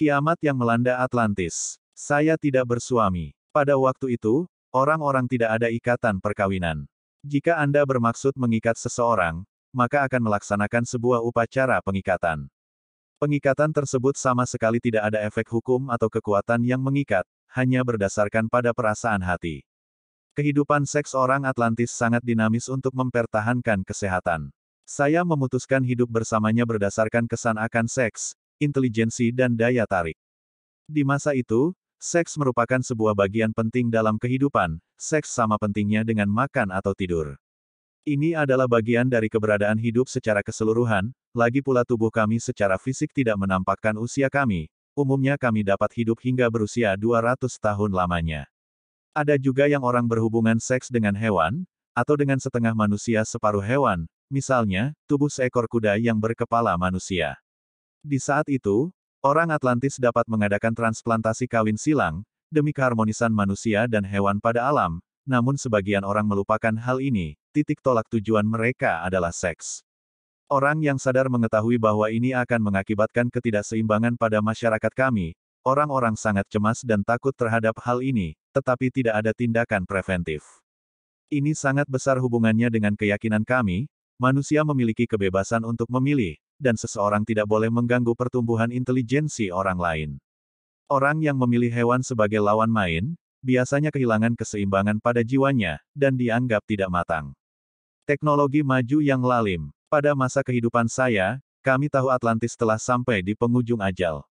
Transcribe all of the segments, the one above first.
Kiamat yang melanda Atlantis. Saya tidak bersuami. Pada waktu itu, orang-orang tidak ada ikatan perkawinan. Jika Anda bermaksud mengikat seseorang, maka akan melaksanakan sebuah upacara pengikatan. Pengikatan tersebut sama sekali tidak ada efek hukum atau kekuatan yang mengikat, hanya berdasarkan pada perasaan hati. Kehidupan seks orang Atlantis sangat dinamis untuk mempertahankan kesehatan. Saya memutuskan hidup bersamanya berdasarkan kesan akan seks, intelijensi dan daya tarik. Di masa itu, seks merupakan sebuah bagian penting dalam kehidupan, seks sama pentingnya dengan makan atau tidur. Ini adalah bagian dari keberadaan hidup secara keseluruhan, lagi pula tubuh kami secara fisik tidak menampakkan usia kami, umumnya kami dapat hidup hingga berusia 200 tahun lamanya. Ada juga yang orang berhubungan seks dengan hewan, atau dengan setengah manusia separuh hewan, misalnya, tubuh seekor kuda yang berkepala manusia. Di saat itu, orang Atlantis dapat mengadakan transplantasi kawin silang, demi keharmonisan manusia dan hewan pada alam, namun sebagian orang melupakan hal ini, titik tolak tujuan mereka adalah seks. Orang yang sadar mengetahui bahwa ini akan mengakibatkan ketidakseimbangan pada masyarakat kami, orang-orang sangat cemas dan takut terhadap hal ini, tetapi tidak ada tindakan preventif. Ini sangat besar hubungannya dengan keyakinan kami, manusia memiliki kebebasan untuk memilih, dan seseorang tidak boleh mengganggu pertumbuhan intelijensi orang lain. Orang yang memilih hewan sebagai lawan main, biasanya kehilangan keseimbangan pada jiwanya, dan dianggap tidak matang. Teknologi maju yang lalim. Pada masa kehidupan saya, kami tahu Atlantis telah sampai di penghujung ajal.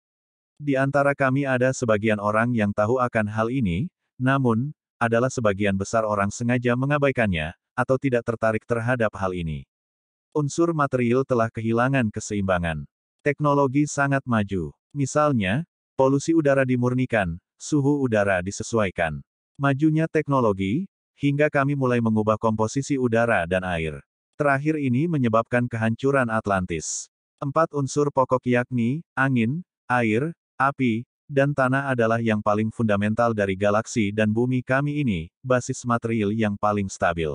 Di antara kami ada sebagian orang yang tahu akan hal ini, namun, adalah sebagian besar orang sengaja mengabaikannya, atau tidak tertarik terhadap hal ini. Unsur material telah kehilangan keseimbangan. Teknologi sangat maju. Misalnya, polusi udara dimurnikan, suhu udara disesuaikan. Majunya teknologi, hingga kami mulai mengubah komposisi udara dan air. Terakhir ini menyebabkan kehancuran Atlantis. 4 unsur pokok yakni, angin, air, api, dan tanah adalah yang paling fundamental dari galaksi dan bumi kami ini, basis material yang paling stabil.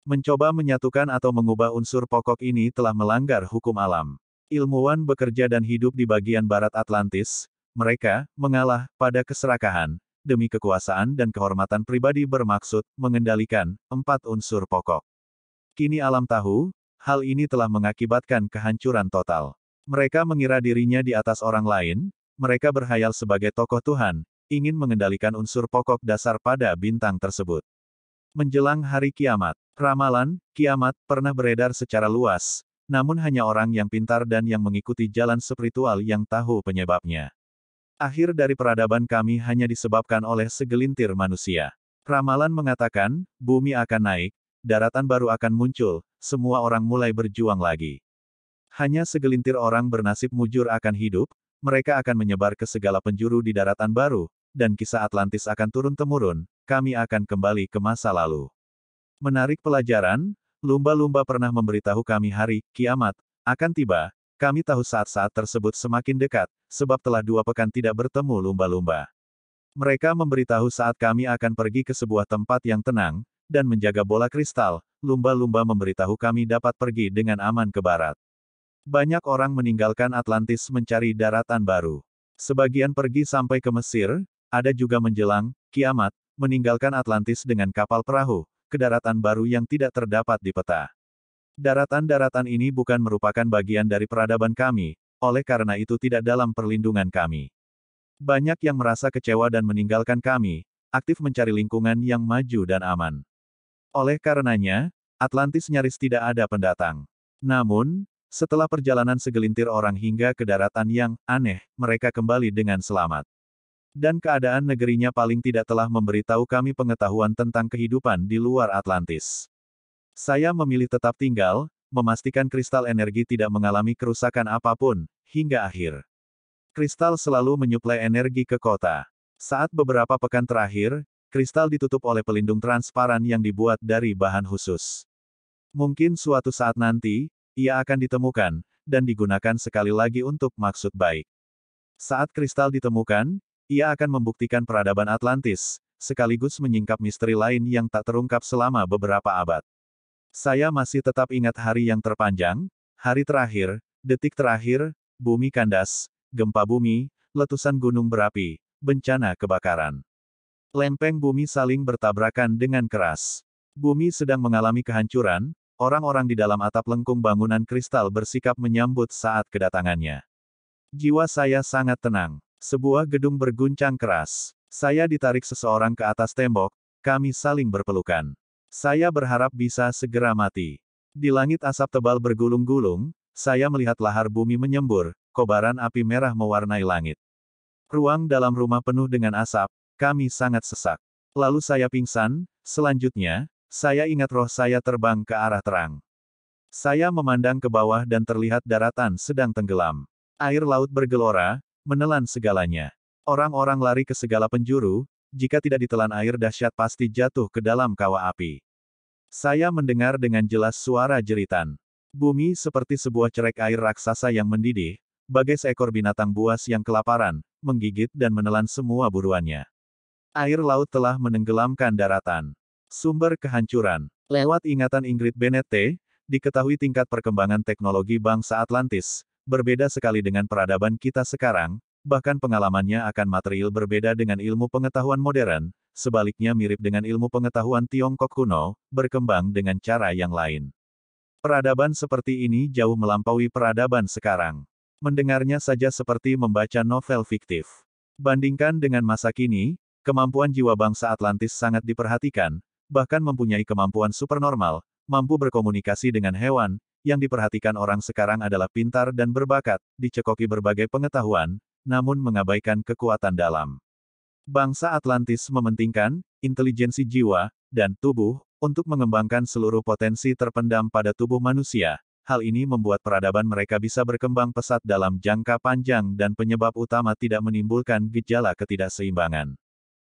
Mencoba menyatukan atau mengubah unsur pokok ini telah melanggar hukum alam. Ilmuwan bekerja dan hidup di bagian barat Atlantis, mereka mengalah pada keserakahan, demi kekuasaan dan kehormatan pribadi bermaksud mengendalikan 4 unsur pokok. Kini alam tahu, hal ini telah mengakibatkan kehancuran total. Mereka mengira dirinya di atas orang lain, mereka berhayal sebagai tokoh Tuhan, ingin mengendalikan unsur pokok dasar pada bintang tersebut. Menjelang hari kiamat, ramalan kiamat pernah beredar secara luas, namun hanya orang yang pintar dan yang mengikuti jalan spiritual yang tahu penyebabnya. Akhir dari peradaban kami hanya disebabkan oleh segelintir manusia. Ramalan mengatakan, bumi akan naik, daratan baru akan muncul, semua orang mulai berjuang lagi. Hanya segelintir orang bernasib mujur akan hidup, mereka akan menyebar ke segala penjuru di daratan baru, dan kisah Atlantis akan turun-temurun, kami akan kembali ke masa lalu. Menarik pelajaran, lumba-lumba pernah memberitahu kami hari kiamat akan tiba, kami tahu saat-saat tersebut semakin dekat, sebab telah 2 pekan tidak bertemu lumba-lumba. Mereka memberitahu saat kami akan pergi ke sebuah tempat yang tenang, dan menjaga bola kristal, lumba-lumba memberitahu kami dapat pergi dengan aman ke barat. Banyak orang meninggalkan Atlantis mencari daratan baru. Sebagian pergi sampai ke Mesir, ada juga menjelang kiamat, meninggalkan Atlantis dengan kapal perahu, ke daratan baru yang tidak terdapat di peta. Daratan-daratan ini bukan merupakan bagian dari peradaban kami, oleh karena itu tidak dalam perlindungan kami. Banyak yang merasa kecewa dan meninggalkan kami, aktif mencari lingkungan yang maju dan aman. Oleh karenanya, Atlantis nyaris tidak ada pendatang. Namun, setelah perjalanan segelintir orang hingga ke daratan yang aneh, mereka kembali dengan selamat. Dan keadaan negerinya paling tidak telah memberitahu kami pengetahuan tentang kehidupan di luar Atlantis. Saya memilih tetap tinggal, memastikan kristal energi tidak mengalami kerusakan apapun, hingga akhir. Kristal selalu menyuplai energi ke kota. Saat beberapa pekan terakhir, kristal ditutup oleh pelindung transparan yang dibuat dari bahan khusus. Mungkin suatu saat nanti, ia akan ditemukan, dan digunakan sekali lagi untuk maksud baik. Saat kristal ditemukan, ia akan membuktikan peradaban Atlantis, sekaligus menyingkap misteri lain yang tak terungkap selama beberapa abad. Saya masih tetap ingat hari yang terpanjang, hari terakhir, detik terakhir, bumi kandas, gempa bumi, letusan gunung berapi, bencana kebakaran. Lempeng bumi saling bertabrakan dengan keras. Bumi sedang mengalami kehancuran, orang-orang di dalam atap lengkung bangunan kristal bersikap menyambut saat kedatangannya. Jiwa saya sangat tenang. Sebuah gedung berguncang keras. Saya ditarik seseorang ke atas tembok, kami saling berpelukan. Saya berharap bisa segera mati. Di langit asap tebal bergulung-gulung, saya melihat lahar bumi menyembur, kobaran api merah mewarnai langit. Ruang dalam rumah penuh dengan asap, kami sangat sesak. Lalu saya pingsan, selanjutnya, saya ingat roh saya terbang ke arah terang. Saya memandang ke bawah dan terlihat daratan sedang tenggelam. Air laut bergelora, menelan segalanya. Orang-orang lari ke segala penjuru, jika tidak ditelan air dahsyat pasti jatuh ke dalam kawah api. Saya mendengar dengan jelas suara jeritan. Bumi seperti sebuah cerek air raksasa yang mendidih, bagai seekor binatang buas yang kelaparan, menggigit dan menelan semua buruannya. Air laut telah menenggelamkan daratan. Sumber kehancuran. Lewat ingatan Ingrid Bennett T., diketahui tingkat perkembangan teknologi bangsa Atlantis, berbeda sekali dengan peradaban kita sekarang, bahkan pengalamannya akan material berbeda dengan ilmu pengetahuan modern, sebaliknya mirip dengan ilmu pengetahuan Tiongkok kuno, berkembang dengan cara yang lain. Peradaban seperti ini jauh melampaui peradaban sekarang. Mendengarnya saja seperti membaca novel fiktif. Bandingkan dengan masa kini, kemampuan jiwa bangsa Atlantis sangat diperhatikan, bahkan mempunyai kemampuan supernormal, mampu berkomunikasi dengan hewan, yang diperhatikan orang sekarang adalah pintar dan berbakat, dicekoki berbagai pengetahuan, namun mengabaikan kekuatan dalam. Bangsa Atlantis mementingkan intelijensi jiwa dan tubuh untuk mengembangkan seluruh potensi terpendam pada tubuh manusia. Hal ini membuat peradaban mereka bisa berkembang pesat dalam jangka panjang dan penyebab utama tidak menimbulkan gejala ketidakseimbangan.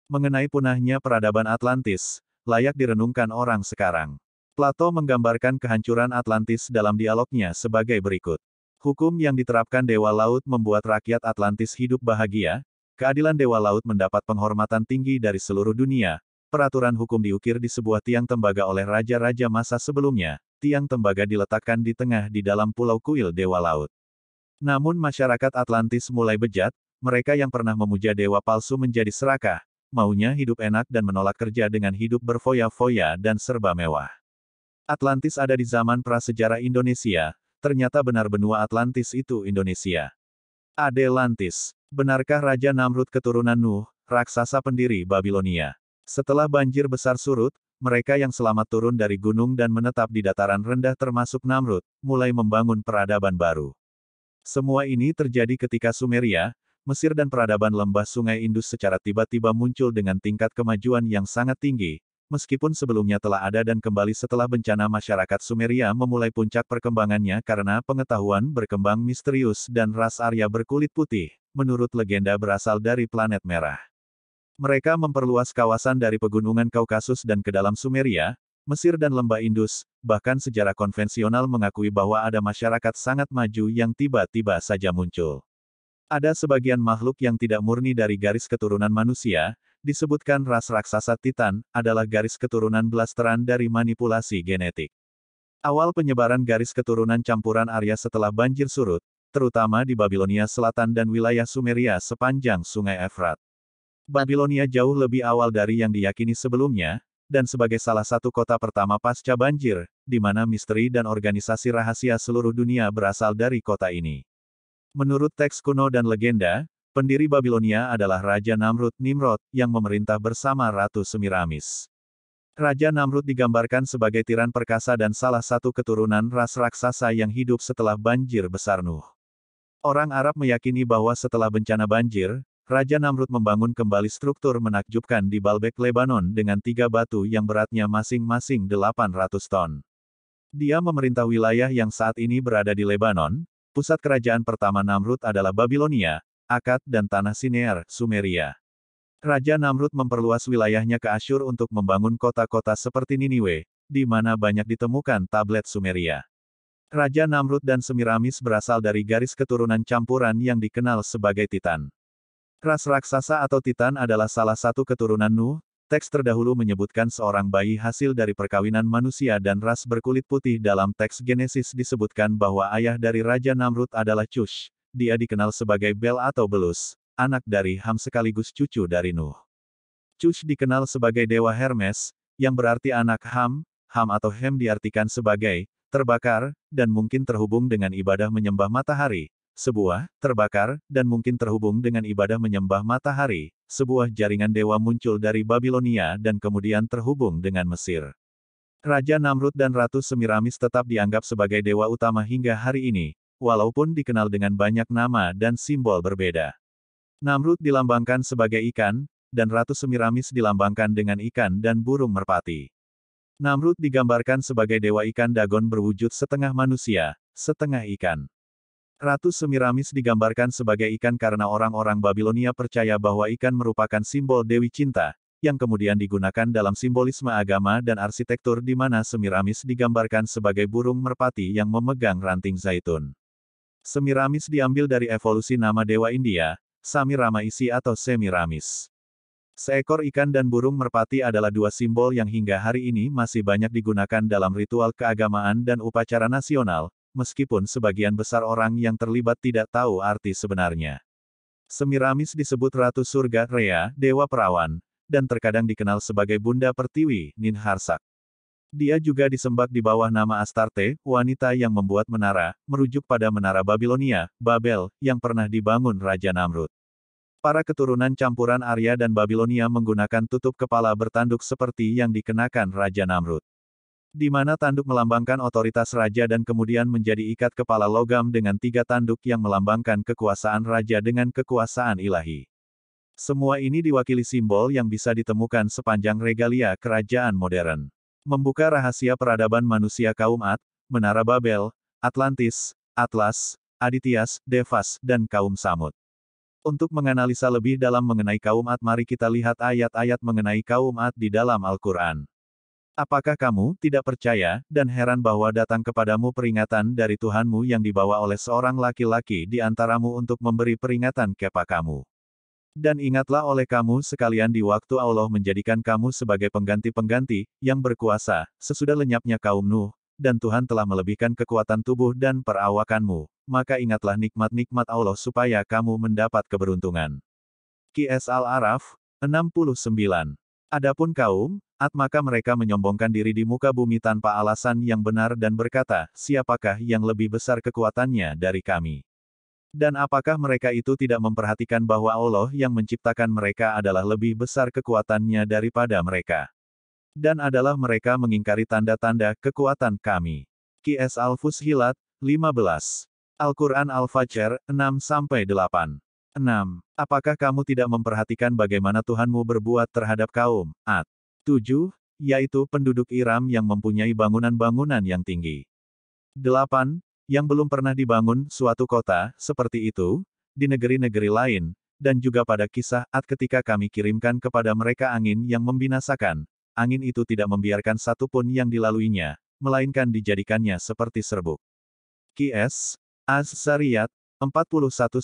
Mengenai punahnya peradaban Atlantis, layak direnungkan orang sekarang. Plato menggambarkan kehancuran Atlantis dalam dialognya sebagai berikut. Hukum yang diterapkan Dewa Laut membuat rakyat Atlantis hidup bahagia, keadilan Dewa Laut mendapat penghormatan tinggi dari seluruh dunia, peraturan hukum diukir di sebuah tiang tembaga oleh raja-raja masa sebelumnya, tiang tembaga diletakkan di tengah di dalam pulau kuil Dewa Laut. Namun masyarakat Atlantis mulai bejat, mereka yang pernah memuja dewa palsu menjadi serakah, maunya hidup enak dan menolak kerja dengan hidup berfoya-foya dan serba mewah. Atlantis ada di zaman prasejarah Indonesia, ternyata benar benua Atlantis itu Indonesia. Adelantis. Benarkah Raja Namrud keturunan Nuh, raksasa pendiri Babilonia? Setelah banjir besar surut, mereka yang selamat turun dari gunung dan menetap di dataran rendah termasuk Namrud, mulai membangun peradaban baru. Semua ini terjadi ketika Sumeria, Mesir dan peradaban lembah Sungai Indus secara tiba-tiba muncul dengan tingkat kemajuan yang sangat tinggi, meskipun sebelumnya telah ada dan kembali setelah bencana. Masyarakat Sumeria memulai puncak perkembangannya karena pengetahuan berkembang misterius dan ras Arya berkulit putih, menurut legenda berasal dari planet merah. Mereka memperluas kawasan dari pegunungan Kaukasus dan ke dalam Sumeria, Mesir dan lembah Indus, bahkan sejarah konvensional mengakui bahwa ada masyarakat sangat maju yang tiba-tiba saja muncul. Ada sebagian makhluk yang tidak murni dari garis keturunan manusia, disebutkan ras raksasa Titan, adalah garis keturunan blasteran dari manipulasi genetik. Awal penyebaran garis keturunan campuran Arya setelah banjir surut, terutama di Babilonia Selatan dan wilayah Sumeria sepanjang Sungai Efrat. Babilonia jauh lebih awal dari yang diyakini sebelumnya, dan sebagai salah satu kota pertama pasca banjir, di mana misteri dan organisasi rahasia seluruh dunia berasal dari kota ini. Menurut teks kuno dan legenda, pendiri Babilonia adalah Raja Namrud Nimrod, yang memerintah bersama Ratu Semiramis. Raja Namrud digambarkan sebagai tiran perkasa dan salah satu keturunan ras raksasa yang hidup setelah banjir besar Nuh. Orang Arab meyakini bahwa setelah bencana banjir, Raja Namrud membangun kembali struktur menakjubkan di Baalbek Lebanon dengan 3 batu yang beratnya masing-masing 800 ton. Dia memerintah wilayah yang saat ini berada di Lebanon. Pusat kerajaan pertama Namrud adalah Babilonia, Akkad dan Tanah Sinear, Sumeria. Raja Namrud memperluas wilayahnya ke Asyur untuk membangun kota-kota seperti Niniwe, di mana banyak ditemukan tablet Sumeria. Raja Namrud dan Semiramis berasal dari garis keturunan campuran yang dikenal sebagai Titan. Ras raksasa atau Titan adalah salah satu keturunan Nuh. Teks terdahulu menyebutkan seorang bayi hasil dari perkawinan manusia dan ras berkulit putih. Dalam teks Genesis disebutkan bahwa ayah dari Raja Namrud adalah Cush. Dia dikenal sebagai Bel atau Belus, anak dari Ham sekaligus cucu dari Nuh. Cush dikenal sebagai dewa Hermes, yang berarti anak Ham. Ham atau Hem diartikan sebagai terbakar, dan mungkin terhubung dengan ibadah menyembah matahari. Sebuah terbakar, dan mungkin terhubung dengan ibadah menyembah matahari. Sebuah jaringan dewa muncul dari Babilonia dan kemudian terhubung dengan Mesir. Raja Namrud dan Ratu Semiramis tetap dianggap sebagai dewa utama hingga hari ini, walaupun dikenal dengan banyak nama dan simbol berbeda. Namrud dilambangkan sebagai ikan, dan Ratu Semiramis dilambangkan dengan ikan dan burung merpati. Namrud digambarkan sebagai dewa ikan Dagon berwujud setengah manusia, setengah ikan. Ratu Semiramis digambarkan sebagai ikan karena orang-orang Babilonia percaya bahwa ikan merupakan simbol Dewi Cinta, yang kemudian digunakan dalam simbolisme agama dan arsitektur di mana Semiramis digambarkan sebagai burung merpati yang memegang ranting zaitun. Semiramis diambil dari evolusi nama dewa India, Samiramaisi atau Semiramis. Seekor ikan dan burung merpati adalah dua simbol yang hingga hari ini masih banyak digunakan dalam ritual keagamaan dan upacara nasional, meskipun sebagian besar orang yang terlibat tidak tahu arti sebenarnya. Semiramis disebut Ratu Surga Rea, Dewa Perawan, dan terkadang dikenal sebagai Bunda Pertiwi, Ninharsak. Dia juga disembah di bawah nama Astarte, wanita yang membuat menara, merujuk pada menara Babilonia, Babel, yang pernah dibangun Raja Namrud. Para keturunan campuran Arya dan Babilonia menggunakan tutup kepala bertanduk seperti yang dikenakan Raja Namrud. Di mana tanduk melambangkan otoritas raja dan kemudian menjadi ikat kepala logam dengan 3 tanduk yang melambangkan kekuasaan raja dengan kekuasaan ilahi. Semua ini diwakili simbol yang bisa ditemukan sepanjang regalia kerajaan modern. Membuka rahasia peradaban manusia kaum Ad, Menara Babel, Atlantis, Atlas, Adityas, Devas, dan kaum Samud. Untuk menganalisa lebih dalam mengenai kaum Ad, mari kita lihat ayat-ayat mengenai kaum Ad di dalam Al-Quran. Apakah kamu tidak percaya, dan heran bahwa datang kepadamu peringatan dari Tuhanmu yang dibawa oleh seorang laki-laki di antaramu untuk memberi peringatan kepada kamu? Dan ingatlah oleh kamu sekalian di waktu Allah menjadikan kamu sebagai pengganti-pengganti, yang berkuasa, sesudah lenyapnya kaum Nuh, dan Tuhan telah melebihkan kekuatan tubuh dan perawakanmu, maka ingatlah nikmat-nikmat Allah supaya kamu mendapat keberuntungan. Qs Al-Araf, 69. Adapun kaum Ad maka mereka menyombongkan diri di muka bumi tanpa alasan yang benar dan berkata, siapakah yang lebih besar kekuatannya dari kami? Dan apakah mereka itu tidak memperhatikan bahwa Allah yang menciptakan mereka adalah lebih besar kekuatannya daripada mereka? Dan adalah mereka mengingkari tanda-tanda kekuatan kami. Qs Al-Fussilat, 15. Al-Quran Al-Fajr, 6-8. 6. Apakah kamu tidak memperhatikan bagaimana Tuhanmu berbuat terhadap kaum Ad? 7. Yaitu penduduk Iram yang mempunyai bangunan-bangunan yang tinggi. 8. Yang belum pernah dibangun suatu kota seperti itu di negeri-negeri lain, dan juga pada kisah Ad ketika kami kirimkan kepada mereka angin yang membinasakan. Angin itu tidak membiarkan satupun yang dilaluinya, melainkan dijadikannya seperti serbuk. Qs Az-Zariyat 41-42.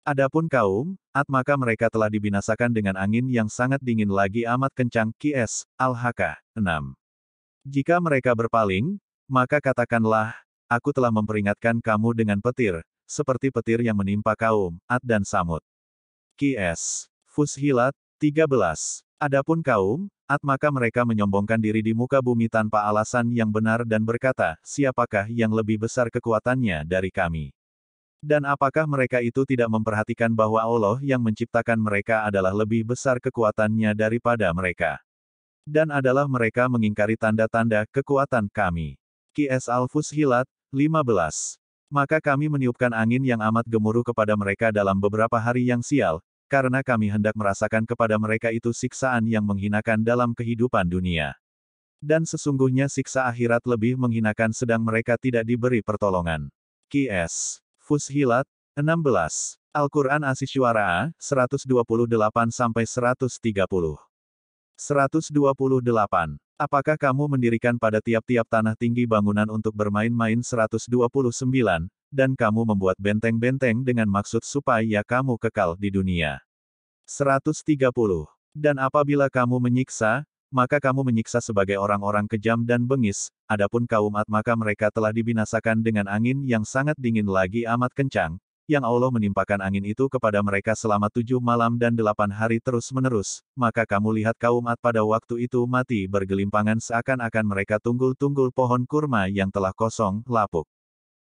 Adapun kaum Ad maka mereka telah dibinasakan dengan angin yang sangat dingin lagi amat kencang. Qs Al-Haqqah 6. Jika mereka berpaling, maka katakanlah, aku telah memperingatkan kamu dengan petir, seperti petir yang menimpa kaum Ad dan Samud. Qs Fussilat, 13. Adapun kaum Ad maka mereka menyombongkan diri di muka bumi tanpa alasan yang benar dan berkata, siapakah yang lebih besar kekuatannya dari kami? Dan apakah mereka itu tidak memperhatikan bahwa Allah yang menciptakan mereka adalah lebih besar kekuatannya daripada mereka? Dan adalah mereka mengingkari tanda-tanda kekuatan kami. Qs Al-Fussilat, 15. Maka kami meniupkan angin yang amat gemuruh kepada mereka dalam beberapa hari yang sial, karena kami hendak merasakan kepada mereka itu siksaan yang menghinakan dalam kehidupan dunia. Dan sesungguhnya siksa akhirat lebih menghinakan sedang mereka tidak diberi pertolongan. Qs Fussilat, 16. Al-Quran As-Syu'ara, 128-130. 128. Apakah kamu mendirikan pada tiap-tiap tanah tinggi bangunan untuk bermain-main? 129, dan kamu membuat benteng-benteng dengan maksud supaya kamu kekal di dunia. 130. Dan apabila kamu menyiksa, maka kamu menyiksa sebagai orang-orang kejam dan bengis, adapun kaum Ad maka mereka telah dibinasakan dengan angin yang sangat dingin lagi amat kencang, yang Allah menimpakan angin itu kepada mereka selama 7 malam dan 8 hari terus-menerus, maka kamu lihat kaum Ad pada waktu itu mati bergelimpangan seakan-akan mereka tunggul-tunggul pohon kurma yang telah kosong, lapuk.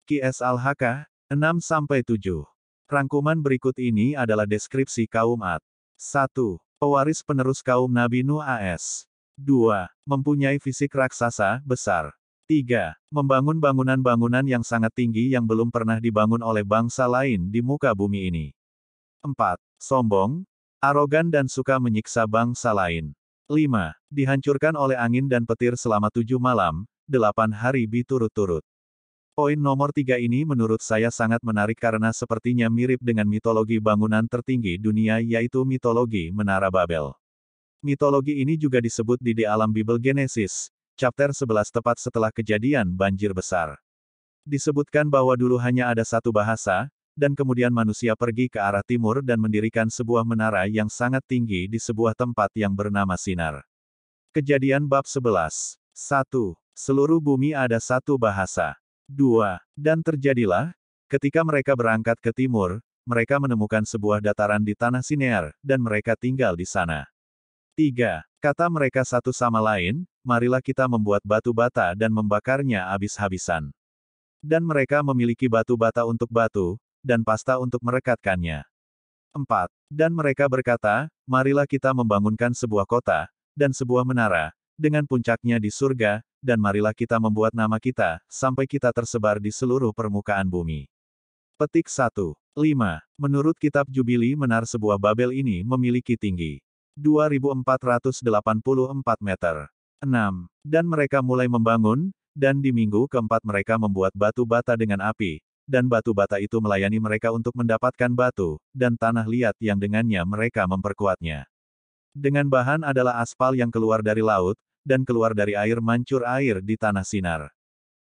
Qs Al-Haqqah, 6-7. Rangkuman berikut ini adalah deskripsi kaum Ad. 1. Pewaris penerus kaum Nabi Nuh AS. 2. Mempunyai fisik raksasa, besar. 3. Membangun bangunan-bangunan yang sangat tinggi yang belum pernah dibangun oleh bangsa lain di muka bumi ini. 4. Sombong, arogan dan suka menyiksa bangsa lain. 5. Dihancurkan oleh angin dan petir selama 7 malam, 8 hari berturut-turut. Poin nomor 3 ini menurut saya sangat menarik karena sepertinya mirip dengan mitologi bangunan tertinggi dunia yaitu mitologi Menara Babel. Mitologi ini juga disebut di alam Bible Genesis, chapter 11 tepat setelah kejadian banjir besar. Disebutkan bahwa dulu hanya ada satu bahasa, dan kemudian manusia pergi ke arah timur dan mendirikan sebuah menara yang sangat tinggi di sebuah tempat yang bernama Sinar. Kejadian bab 11. 1. Seluruh bumi ada satu bahasa. 2. Dan terjadilah, ketika mereka berangkat ke timur, mereka menemukan sebuah dataran di tanah Sinear, dan mereka tinggal di sana. 3. Kata mereka satu sama lain, marilah kita membuat batu bata dan membakarnya habis-habisan. Dan mereka memiliki batu bata untuk batu, dan pasta untuk merekatkannya. 4. Dan mereka berkata, marilah kita membangunkan sebuah kota, dan sebuah menara, dengan puncaknya di surga, dan marilah kita membuat nama kita, sampai kita tersebar di seluruh permukaan bumi. Petik 1. 5. Menurut kitab Jubili Menar sebuah Babel ini memiliki tinggi 2.484 meter. 6. Dan mereka mulai membangun, dan di minggu keempat mereka membuat batu bata dengan api, dan batu bata itu melayani mereka untuk mendapatkan batu, dan tanah liat yang dengannya mereka memperkuatnya. Dengan bahan adalah aspal yang keluar dari laut, dan keluar dari air mancur air di tanah Sinar.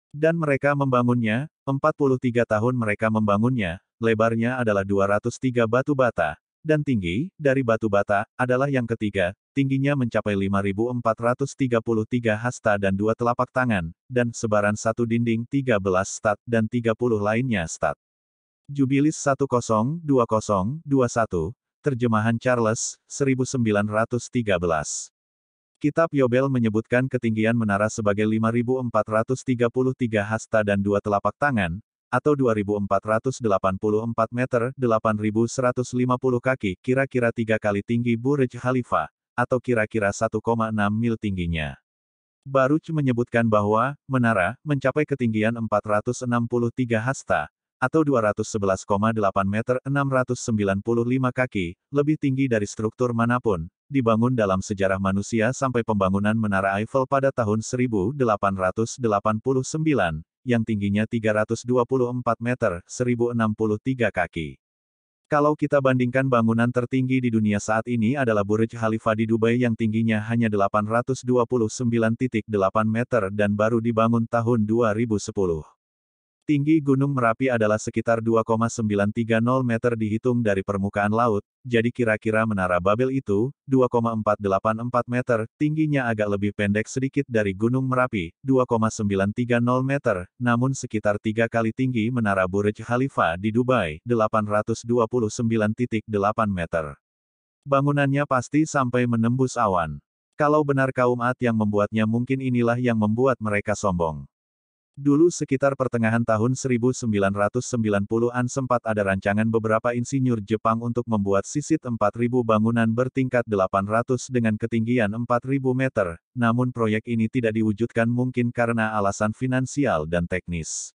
Dan mereka membangunnya, 43 tahun mereka membangunnya, lebarnya adalah 203 batu bata, dan tinggi, dari batu bata, adalah yang ketiga, tingginya mencapai 5.433 hasta dan 2 telapak tangan, dan sebaran satu dinding 13 stat dan 30 lainnya stat. Jubilis 102021, terjemahan Charles, 1913. Kitab Yobel menyebutkan ketinggian menara sebagai 5.433 hasta dan 2 telapak tangan, atau 2.484 meter, 8.150 kaki, kira-kira 3 kali tinggi Burj Khalifa, atau kira-kira 1,6 mil tingginya. Baruch menyebutkan bahwa, menara, mencapai ketinggian 463 hasta, atau 211,8 meter, 695 kaki, lebih tinggi dari struktur manapun, dibangun dalam sejarah manusia sampai pembangunan Menara Eiffel pada tahun 1889, yang tingginya 324 meter, 1063 kaki. Kalau kita bandingkan bangunan tertinggi di dunia saat ini adalah Burj Khalifa di Dubai yang tingginya hanya 829.8 meter dan baru dibangun tahun 2010. Tinggi Gunung Merapi adalah sekitar 2,930 meter dihitung dari permukaan laut, jadi kira-kira Menara Babel itu, 2,484 meter, tingginya agak lebih pendek sedikit dari Gunung Merapi, 2,930 meter, namun sekitar 3 kali tinggi Menara Burj Khalifa di Dubai, 829.8 meter. Bangunannya pasti sampai menembus awan. Kalau benar kaum Ad yang membuatnya mungkin inilah yang membuat mereka sombong. Dulu sekitar pertengahan tahun 1990-an sempat ada rancangan beberapa insinyur Jepang untuk membuat sisit 4.000 bangunan bertingkat 800 dengan ketinggian 4.000 meter, namun proyek ini tidak diwujudkan mungkin karena alasan finansial dan teknis.